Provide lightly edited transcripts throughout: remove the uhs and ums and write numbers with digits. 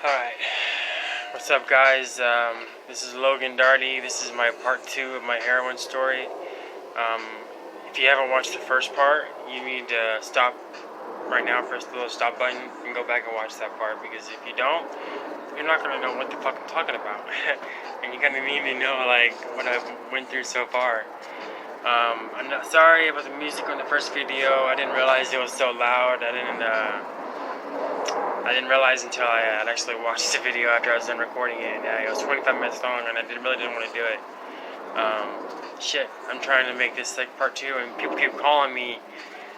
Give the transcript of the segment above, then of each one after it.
Alright, what's up guys? This is Logan Darty. This is my part 2 of my heroin story. Um, if you haven't watched the first part, you need to stop right now, press the little stop button, and go back and watch that part, because if you don't, you're not going to know what the fuck I'm talking about. And you kind of need to know, like, what I went through so far. I'm not sorry about the music on the first video. I didn't realize it was so loud. I didn't realize until I had actually watched the video after I was done recording it. It was 25 minutes long, and I really didn't want to do it. Shit, I'm trying to make this like part 2, and people keep calling me,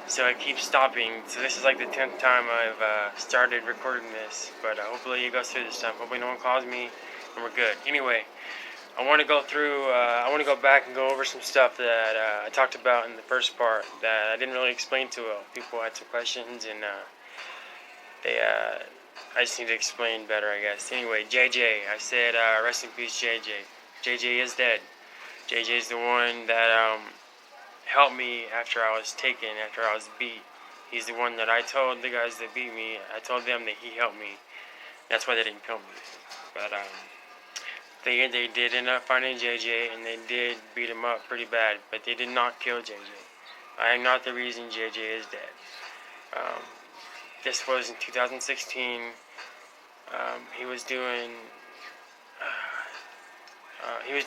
so I keep stopping. So this is like the 10th time I've started recording this, but hopefully it goes through this time. Hopefully no one calls me, and we're good. Anyway, I want to go through. I want to go back and go over some stuff that I talked about in the first part that I didn't really explain too well. People had some questions, and I just need to explain better, I guess. Anyway, JJ, I said, rest in peace, JJ. JJ is dead. JJ is the one that helped me after I was taken, after I was beat. He's the one that I told the guys that beat me. I told them that he helped me. That's why they didn't kill me. But they did end up finding JJ, and they did beat him up pretty bad. But they did not kill JJ. I am not the reason JJ is dead. This was in 2016. He was doing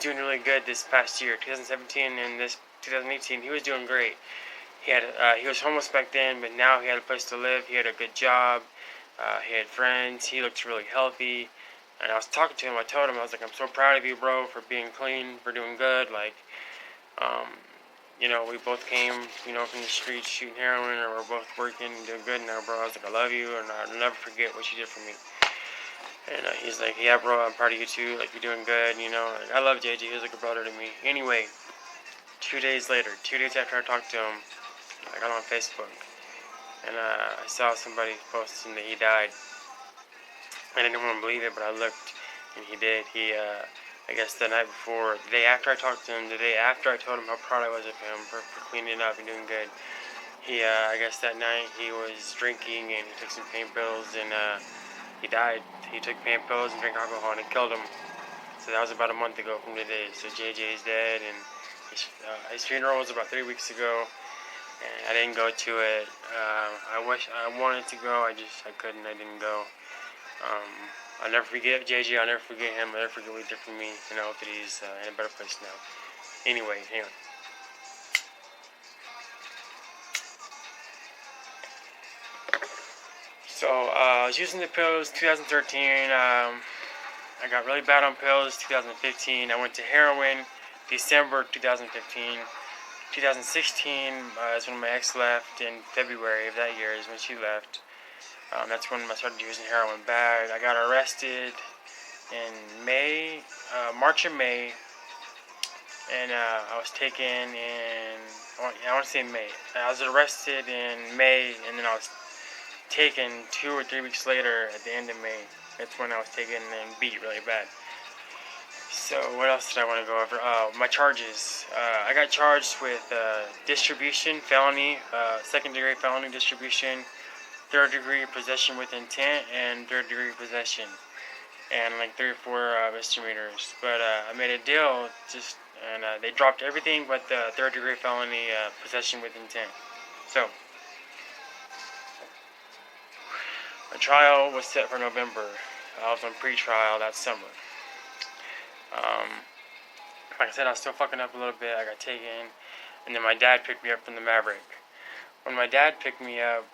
really good this past year, 2017, and this 2018. He was doing great. He was homeless back then, but now he had a place to live. He had a good job. He had friends. He looked really healthy. And I was talking to him. I told him, I was like, I'm so proud of you, bro, for being clean, for doing good. Like, we both came, from the streets shooting heroin, or we're both working and doing good now, bro. I was like, I love you, and I'll never forget what you did for me. And he's like, yeah, bro, I'm proud of you too. Like, you're doing good, Like, I love JJ. He was like a brother to me. Anyway, 2 days later, 2 days after I talked to him, I got on Facebook, and I saw somebody posting that he died. I didn't want to believe it, but I looked, and he did. I guess the night before, the day after I talked to him, the day after I told him how proud I was of him for cleaning up and doing good, I guess that night he was drinking and he took some pain pills, and he died. He took pain pills and drank alcohol, and it killed him. So that was about a month ago from today. So JJ is dead, and his funeral was about 3 weeks ago, and I didn't go to it. I wanted to go, I couldn't. I didn't go. I'll never forget JJ. I'll never forget him. I'll never forget what he did for me, and I hope that he's in a better place now. Anyway, hang on. So, I was using the pills 2013. I got really bad on pills 2015. I went to heroin December 2015. 2016 is when my ex left. In February of that year is when she left. That's when I started using heroin bad. I got arrested in March or May, and I was taken in, I want to say May. I was arrested in May, and then I was taken 2 or 3 weeks later at the end of May. That's when I was taken and beat really bad. So what else did I want to go over? My charges. I got charged with distribution, felony, second-degree felony distribution, third-degree possession with intent, and third-degree possession, and like 3 or 4 misdemeanors. But I made a deal, and they dropped everything but the third-degree felony possession with intent. So my trial was set for November. I was on pre-trial that summer. Like I said, I was still fucking up a little bit. I got taken, and then my dad picked me up from the Maverick. When my dad picked me up,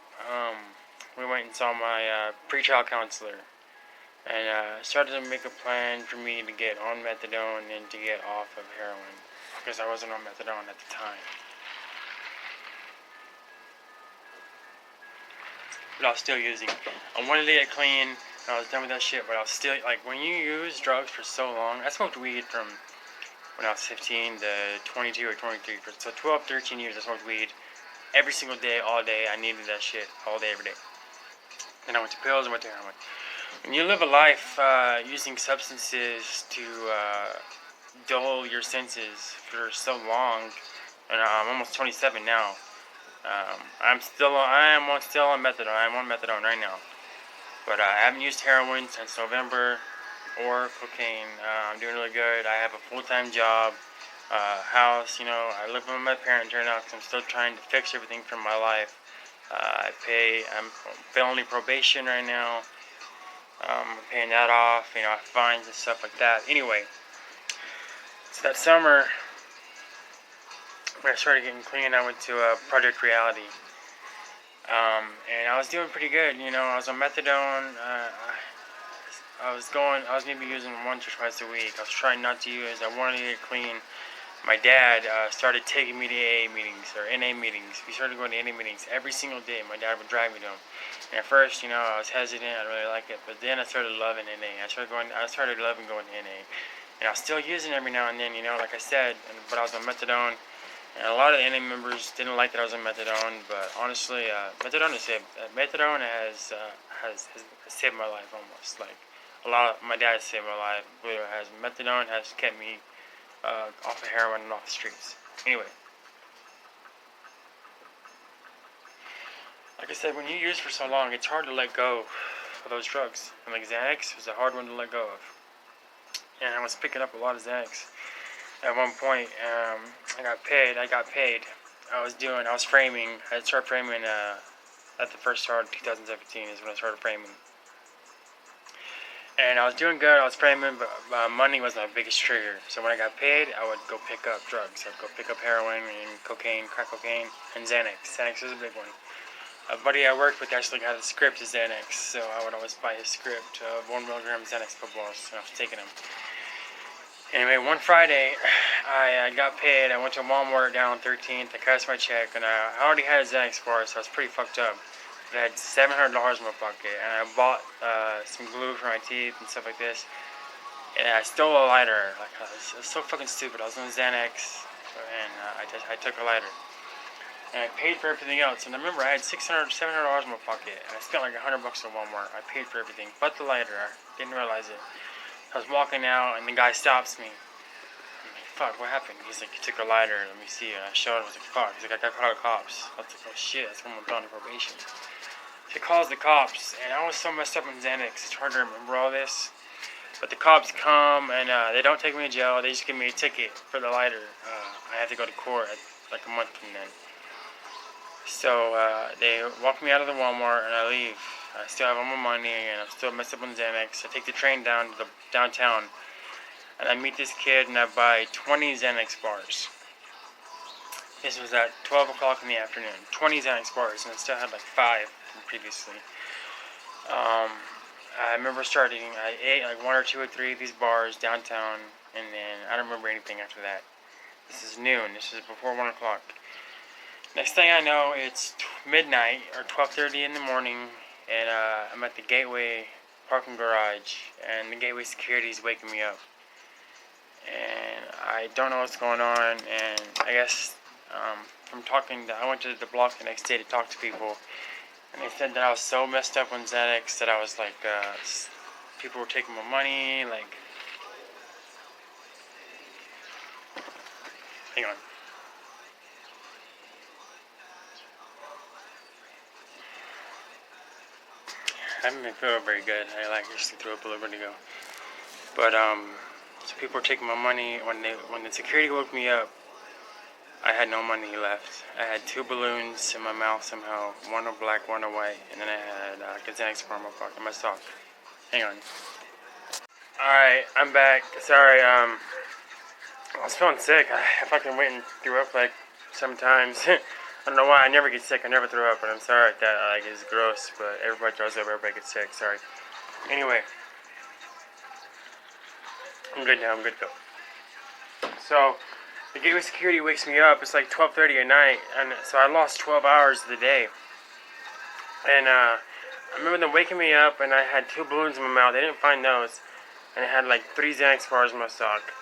we went and saw my pre-trial counselor, and started to make a plan for me to get on methadone and to get off of heroin, because I wasn't on methadone at the time. But I was still using. I wanted to get clean, and I was done with that shit, but I was still, like, when you use drugs for so long, I smoked weed from when I was 15 to 22 or 23, so 12, 13 years I smoked weed every single day, all day. I needed that shit all day, every day. Then I went to pills and went to heroin. When you live a life using substances to dull your senses for so long, and I'm almost 27 now. I am still on methadone. I am on methadone right now. But I haven't used heroin since November or cocaine. I'm doing really good. I have a full-time job, house. I live with my parents right now because I'm still trying to fix everything from my life. I'm felony probation right now. I'm paying that off, fines and stuff like that. Anyway, so that summer, when I started getting clean, I went to Project Reality. And I was doing pretty good, I was on methadone. I was maybe using once or twice a week. I was trying not to use. I wanted to get clean. My dad started taking me to AA meetings or NA meetings. We started going to NA meetings every single day. My dad would drive me to them. And at first, I was hesitant. I didn't really like it. But then I started loving NA. I started loving going to NA. And I was still using it every now and then, like I said. But I was on methadone. And a lot of the NA members didn't like that I was on methadone, but honestly, methadone has saved my life almost. Like my dad saved my life. Methadone has kept me off of heroin and off the streets. Anyway, like I said, when you use for so long, it's hard to let go of those drugs. And like Xanax was a hard one to let go of. And I was picking up a lot of Xanax. At one point, I got paid. I was framing. I started framing at the first start of 2017 is when I started framing. And I was doing good. I was framing, but money was my biggest trigger. So when I got paid, I would go pick up drugs. I'd go pick up heroin and cocaine, crack cocaine, and Xanax. Xanax was a big one. A buddy I worked with actually got a script of Xanax, so I would always buy his script of 1 milligram Xanax footballs, and I was taking them. Anyway, one Friday, I got paid. I went to Walmart down on 13th. I cashed my check, and I already had a Xanax bar, so I was pretty fucked up. But I had $700 in my pocket, and I bought some glue for my teeth and stuff like this. And I stole a lighter. Like I was so fucking stupid. I was on Xanax, and I took a lighter. And I paid for everything else. And I remember I had $700 in my pocket, and I spent like $100 at Walmart. I paid for everything, but the lighter. I didn't realize it. I was walking out, and the guy stops me. I'm like, fuck, what happened? He's like, you took a lighter, let me see it. And I showed him, I was like, fuck. He's like, I got caught by cops. I was like, oh shit, that's when I'm done on probation. He calls the cops, and I was so messed up on Xanax, it's hard to remember all this. But the cops come, and they don't take me to jail, they just give me a ticket for the lighter. I have to go to court like a month from then. So they walk me out of the Walmart, and I leave. I still have all my money, and I'm still messed up on Xanax. I take the train down to the downtown, and I meet this kid, and I buy 20 Xanax bars. This was at 12 o'clock in the afternoon. 20 Xanax bars, and I still had like 5 from previously. I remember I ate like 1 or 2 or 3 of these bars downtown, and then I don't remember anything after that. This is noon. This is before 1 o'clock. Next thing I know, it's midnight or 12:30 in the morning, and I'm at the Gateway parking garage, and the Gateway security is waking me up. And I don't know what's going on, and I guess I went to the block the next day to talk to people, and they said that I was so messed up on Xanax that I was like, people were taking my money, like, hang on. I haven't been feeling very good. I just threw up a little bit ago. But so people were taking my money. When the security woke me up, I had no money left. I had 2 balloons in my mouth somehow. One of black, one of white, and then I had a Xanax bar in my pocket, in my sock. Hang on. All right, I'm back. Sorry. I was feeling sick. I fucking went and threw up like sometimes. I don't know why. I never get sick. I never throw up, but I'm sorry if that is gross. But everybody throws up. Everybody gets sick. Sorry. Anyway, I'm good now. I'm good to go. So the gateway security wakes me up. It's like 12:30 at night, and so I lost 12 hours of the day. And I remember them waking me up, and I had 2 balloons in my mouth. They didn't find those, and I had like 3 Xanax bars in my sock.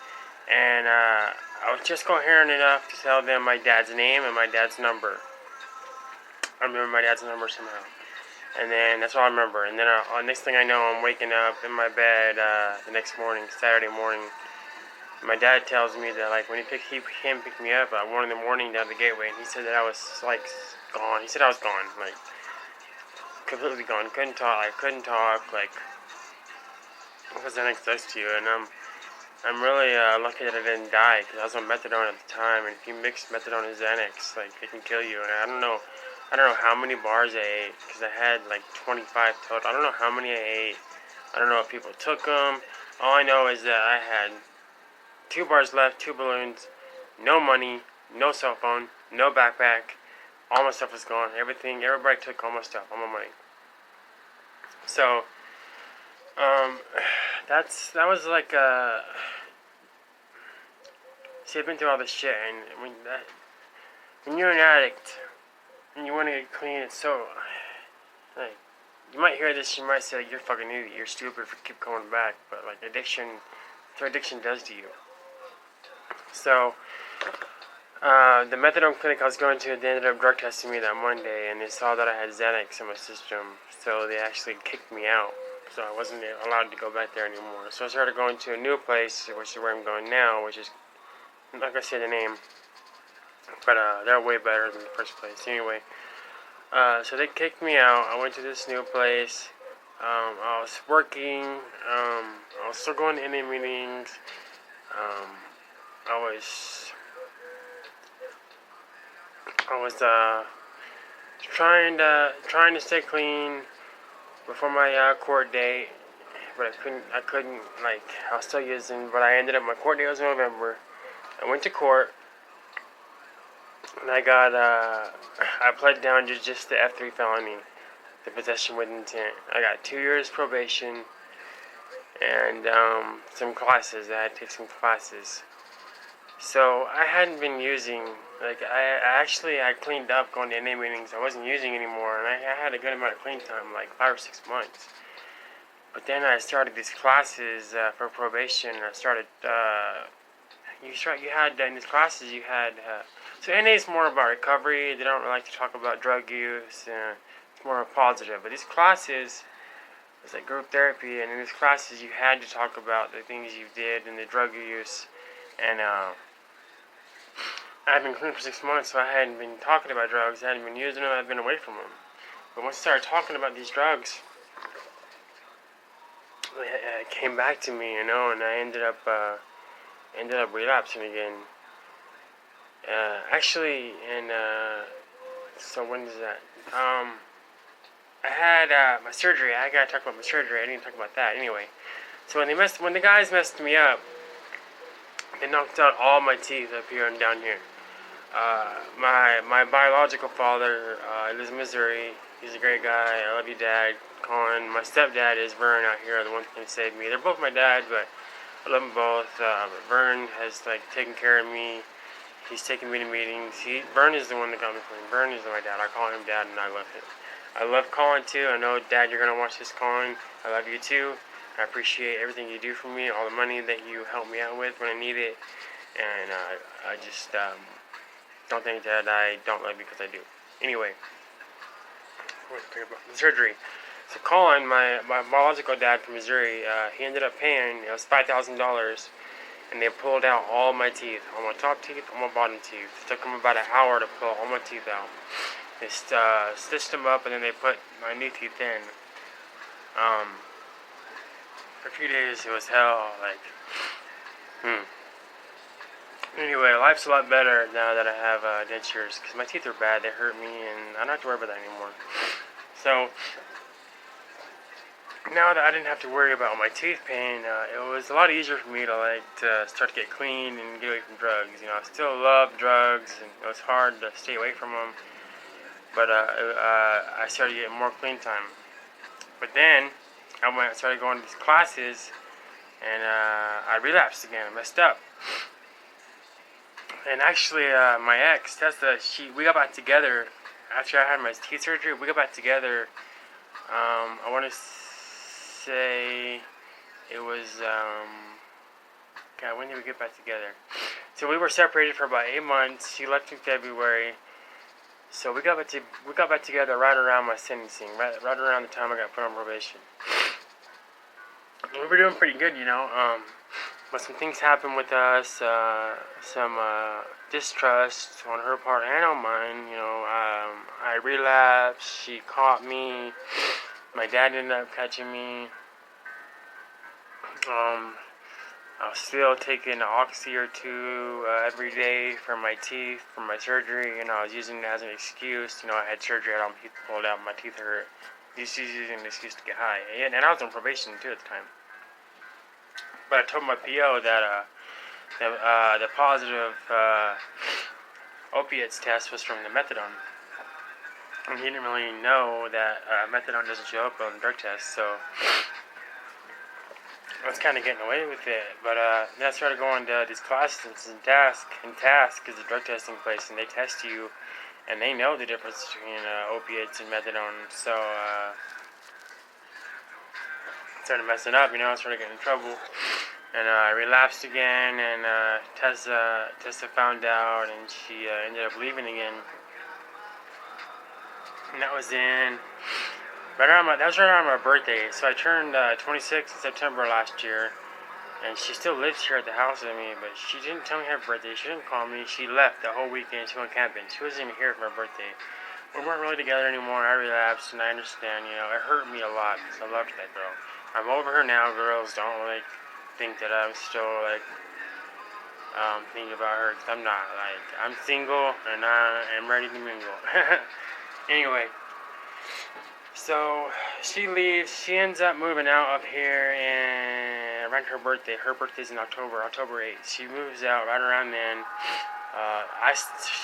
And I was just coherent enough to tell them my dad's name and my dad's number. I remember my dad's number somehow. And then that's all I remember. And then next thing I know, I'm waking up in my bed the next morning, Saturday morning. My dad tells me that like when he came to pick me up at 1 in the morning down the Gateway, and he said that I was like gone. He said I was gone, like completely gone. Couldn't talk. I couldn't talk. Like, because Xanax does to you, and I'm really lucky that I didn't die because I was on methadone at the time, and if you mix methadone and Xanax, like it can kill you. And I don't know how many bars I ate because I had like 25 total. I don't know how many I ate. I don't know if people took them. All I know is that I had 2 bars left, 2 balloons, no money, no cell phone, no backpack. All my stuff was gone. Everybody took all my stuff, all my money. So, that was like see, I've been through all this shit, and when you're an addict and you want to get clean, it's so like you might hear this, you might say you're fucking idiot, you're stupid for keep going back, but like addiction, that's what addiction does to you. So, the methadone clinic I was going to, they ended up drug testing me that Monday, and they saw that I had Xanax in my system, so they actually kicked me out. So I wasn't allowed to go back there anymore. So I started going to a new place, which is where I'm going now, which is, I'm not going to say the name, but they're way better than the first place. Anyway, so they kicked me out. I went to this new place. I was working. I was still going to NA meetings. I was trying to stay clean before my court date, but I couldn't, like, I was still using, but I ended up, my court date was in November. I went to court, and I pled down to just the F3 felony, the possession with intent. I got 2 years probation, and some classes. I had to take some classes. So I hadn't been using, like, I cleaned up going to NA meetings. I wasn't using anymore, and I had a good amount of clean time, like 5 or 6 months. But then I started these classes for probation. I started, in these classes you had, so NA is more about recovery. They don't like to talk about drug use. It's more positive. But these classes, it's like group therapy, and in these classes you had to talk about the things you did and the drug use. And I had been clean for 6 months, so I hadn't been talking about drugs. I hadn't been using them. I'd been away from them. But once I started talking about these drugs, it came back to me, and I ended up relapsing again. Actually, so when is that? I had my surgery. I gotta talk about my surgery. I didn't talk about that anyway. So when the guys messed me up, they knocked out all my teeth up here and down here. My biological father lives in Missouri. He's a great guy. I love you, Dad. Colin. My stepdad is Vern out here, the one who saved me. They're both my dad, but I love them both. Vern has taken care of me. He's taken me to meetings. Vern is the one that got me clean. Vern is my dad. I call him Dad, and I love him. I love Colin too. I know, Dad, you're gonna watch this, Colin. I love you too. I appreciate everything you do for me, all the money that you help me out with when I need it, and I just don't think that I don't love you because I do. Anyway, we're talking about the surgery. So Colin, my biological dad from Missouri, he ended up paying, it was $5,000, and they pulled out all my teeth, all my top teeth, all my bottom teeth. It took them about an hour to pull all my teeth out. They stitched them up, and then they put my new teeth in. For a few days, it was hell, Anyway, life's a lot better now that I have dentures, because my teeth are bad, they hurt me, and I don't have to worry about that anymore. So, now that I didn't have to worry about my teeth pain, it was a lot easier for me to start to get clean and get away from drugs. I still love drugs, and it was hard to stay away from them, but I started getting more clean time. But then, I started going to these classes, and I relapsed again. I messed up. And actually, my ex, Tessa, we got back together after I had my teeth surgery. We got back together. I want to say it was. God, when did we get back together? So we were separated for about 8 months. She left in February. So we got back together right around my sentencing, right around the time I got put on probation. We were doing pretty good, But some things happened with us, some distrust on her part and on mine. I relapsed. She caught me. My dad ended up catching me. I was still taking Oxy or two every day for my teeth, for my surgery, and I was using it as an excuse. I had surgery, I had all my teeth pulled out, my teeth hurt. Just using an excuse to get high. And I was on probation too at the time. But I told my PO that the positive opiates test was from the methadone. And he didn't really know that methadone doesn't show up on drug tests, so I was kind of getting away with it. But then I started going to these classes in Task is a drug testing place, and they test you, and they know the difference between opiates and methadone. So I started messing up, I started getting in trouble. And I relapsed again, and Tessa found out, and she ended up leaving again. And that was right around my birthday. So I turned 26 in September last year, and she still lives here at the house with me, but she didn't tell me her birthday. She didn't call me. She left the whole weekend. She went camping. She wasn't even here for my birthday. We weren't really together anymore. I relapsed, and I understand. It hurt me a lot because I loved that girl. I'm over her now. Girls don't think that I'm still thinking about her, because I'm not. I'm single and I am ready to mingle. Anyway, so she leaves. She ends up moving out of here and around her birthday. Her birthday's in October 8th. She moves out right around then.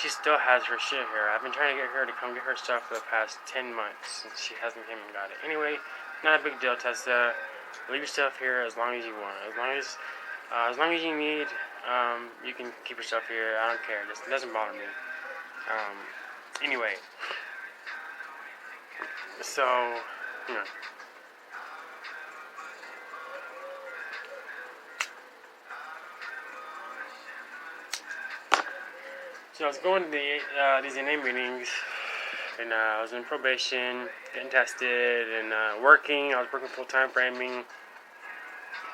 She still has her shit here. I've been trying to get her to come get her stuff for the past 10 months, and she hasn't came and got it. Anyway, not a big deal, Tessa. Leave your stuff here as long as you want. As long as you need, you can keep your stuff here. I don't care. It doesn't bother me. Anyway, so So I was going to these NA meetings, and I was in probation, getting tested, and working. I was working full-time framing.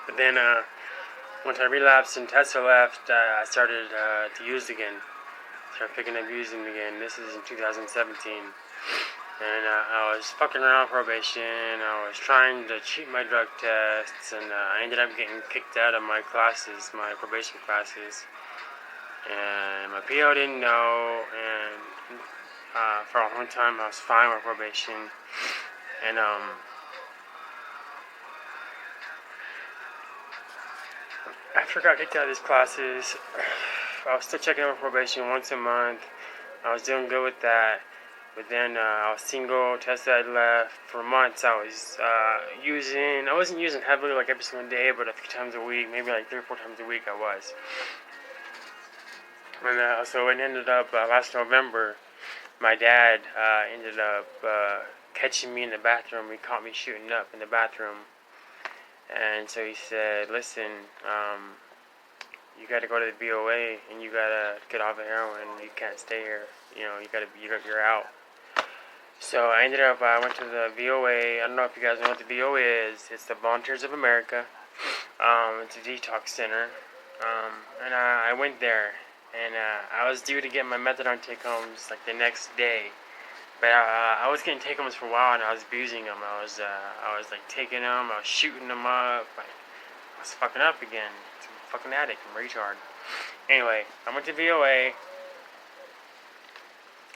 But then once I relapsed and Tessa left, I started to use again. Started picking up using again. This is in 2017. And I was fucking around probation. I was trying to cheat my drug tests, and I ended up getting kicked out of my classes, my probation classes. And my PO didn't know, and for a long time I was fine with probation. And after I got kicked out of these classes, I was still checking over probation once a month. I was doing good with that. But then I was single. Tessa had left. For months I was I wasn't using heavily like every single day, but a few times a week, maybe like 3 or 4 times a week I was. And so it ended up last November, my dad ended up catching me in the bathroom. He caught me shooting up in the bathroom. And so he said, listen, you got to go to the VOA and you got to get off of heroin. You can't stay here. You're out. So I ended up, I went to the VOA. I don't know if you guys know what the VOA is. It's the Volunteers of America. It's a detox center. And I went there. And I was due to get my methadone take-homes like the next day. But I was getting take-homes for a while, and I was abusing them. I was taking them, I was shooting them up. I was fucking up again. I'm a fucking addict. I'm a retard. Anyway, I went to VOA.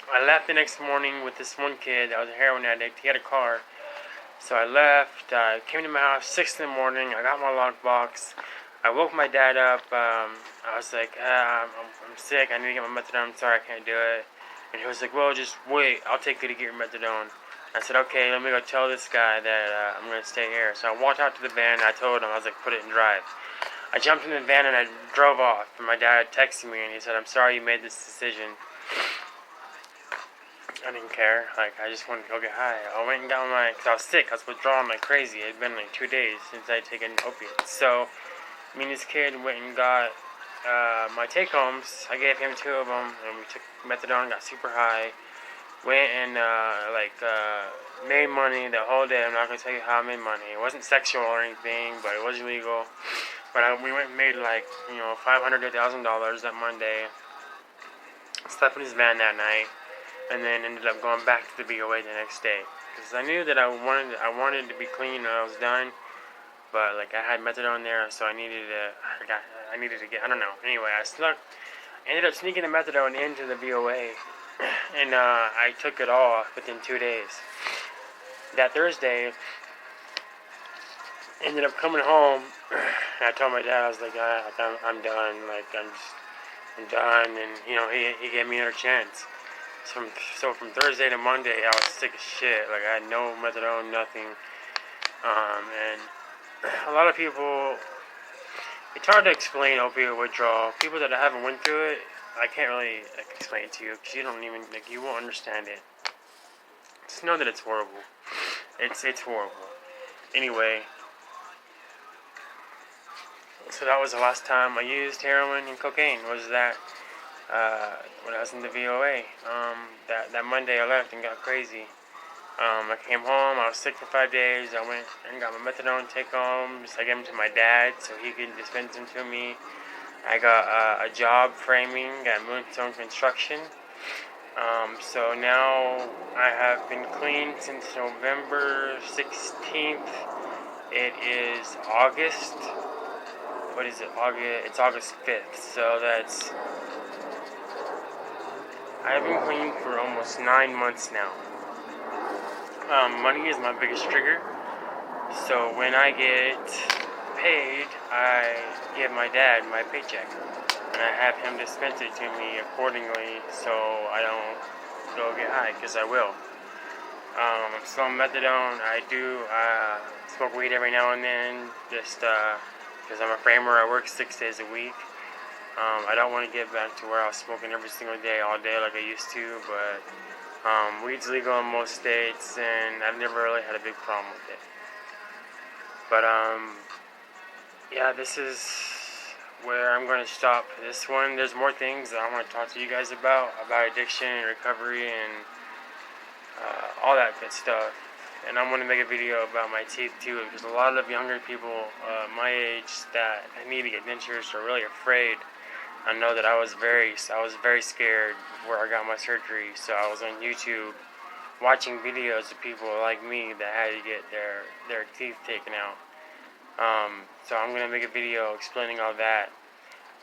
I left the next morning with this one kid that was a heroin addict. He had a car. So I left, came to my house 6 in the morning. I got my lockbox. I woke my dad up. I was like, I'm sick. I need to get my methadone. I'm sorry, I can't do it. And he was like, well, just wait. I'll take you to get your methadone. I said, okay, let me go tell this guy that I'm going to stay here. So I walked out to the van. And I told him, I was like, put it in drive. I jumped in the van and I drove off. And my dad texted me and he said, I'm sorry you made this decision. I didn't care. I just wanted to go get high. I went and got because I was sick. I was withdrawing like crazy. It had been like 2 days since I had taken opiates. So me and this kid went and got my take-homes. I gave him 2 of them, and we took methadone, got super high. Went and made money the whole day. I'm not gonna tell you how I made money. It wasn't sexual or anything, but it was illegal. But we went and made $500 to $1,000 that Monday. Slept in his van that night, and then ended up going back to the BOA the next day because I knew that I wanted to be clean when I was done. But I had methadone there, so I needed to get, I don't know. Anyway, ended up sneaking the methadone into the BOA, and I took it all within 2 days. That Thursday, ended up coming home, and I told my dad, I was like, I'm done, I'm done, and he gave me another chance. So from Thursday to Monday, I was sick as shit. I had no methadone, nothing, and a lot of people, it's hard to explain opioid withdrawal. People that haven't went through it, I can't really explain it to you because you don't even you won't understand it. Just know that it's horrible. It's horrible. Anyway, so that was the last time I used heroin and cocaine. Was that when I was in the VOA? That Monday I left and got crazy. I came home, I was sick for 5 days, I went and got my methadone take-homes, I gave them to my dad so he could dispense them to me. I got a job framing at Moonstone Construction, so now I have been clean since November 16th, it is August, what is it, it's August 5th, so I've been clean for almost 9 months now. Money is my biggest trigger, so when I get paid, I give my dad my paycheck, and I have him dispense it to me accordingly, so I don't go get high, because I will. I'm still on methadone. I do smoke weed every now and then, just because I'm a framer. I work 6 days a week. I don't want to get back to where I was smoking every single day, all day like I used to, but weed's legal in most states, and I've never really had a big problem with it. But, yeah, this is where I'm going to stop this one. There's more things that I want to talk to you guys about addiction and recovery and all that good stuff. And I'm going to make a video about my teeth, too, because a lot of younger people my age that need to get dentures are really afraid. I know that I was very scared before I got my surgery, so I was on YouTube watching videos of people like me that had to get their teeth taken out. So I'm gonna make a video explaining all that.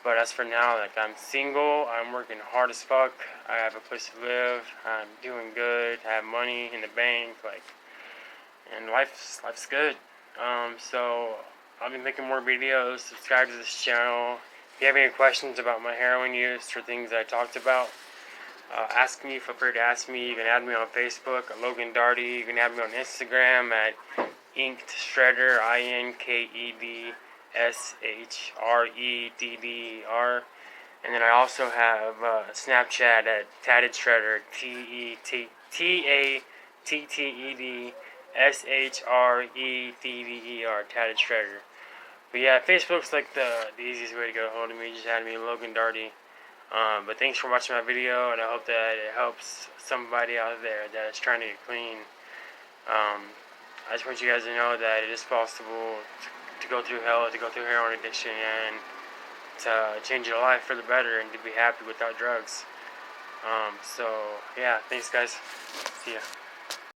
But as for now, I'm single, I'm working hard as fuck, I have a place to live, I'm doing good, I have money in the bank, and life's good. So I'll be making more videos. Subscribe to this channel. If you have any questions about my heroin use or things I talked about, ask me. Feel free to ask me. You can add me on Facebook at Logan Darty. You can add me on Instagram at Inked Shredder, INKEDSHREDDER. And then I also have Snapchat at Tatted Shredder, TATTEDSHREDDER, Tatted Shredder. But yeah, Facebook's the easiest way to get a hold of me. Just add me Logan Darty. But thanks for watching my video, and I hope that it helps somebody out there that is trying to get clean. I just want you guys to know that it is possible to go through hell, to go through heroin addiction, and to change your life for the better, and to be happy without drugs. So yeah, thanks guys. See ya.